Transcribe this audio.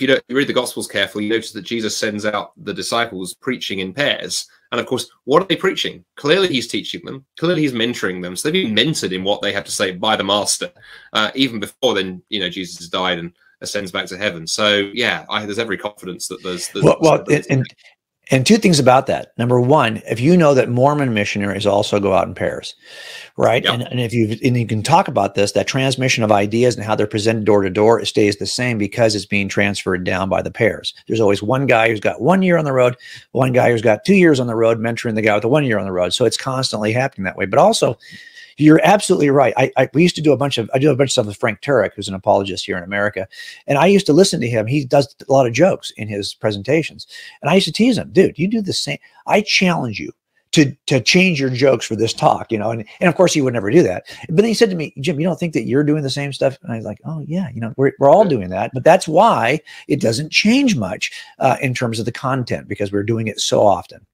if you read the Gospels carefully, you notice that Jesus sends out the disciples preaching in pairs. And of course, what are they preaching? Clearly, he's teaching them. Clearly, he's mentoring them. So they've been mentored in what they have to say by the master, even before then. Jesus has died and ascends back to heaven. So yeah, there's every confidence that there's and two things about that. Number one, if you know that Mormon missionaries also go out in pairs, right? Yep. And if you can talk about this, that transmission of ideas and how they're presented door to door, it stays the same because it's being transferred down by the pairs. There's always one guy who's got 1 year on the road, one guy who's got 2 years on the road, mentoring the guy with the 1 year on the road. So it's constantly happening that way. But also, you're absolutely right. We used to do a bunch of stuff with Frank Turek, who's an apologist here in America. And I used to listen to him. He does a lot of jokes in his presentations. And I used to tease him, dude, you do the same. I challenge you to change your jokes for this talk, and of course he would never do that. But then he said to me, Jim, you don't think that you're doing the same stuff? And I was like, oh yeah, we're all doing that. But that's why it doesn't change much in terms of the content, because we're doing it so often.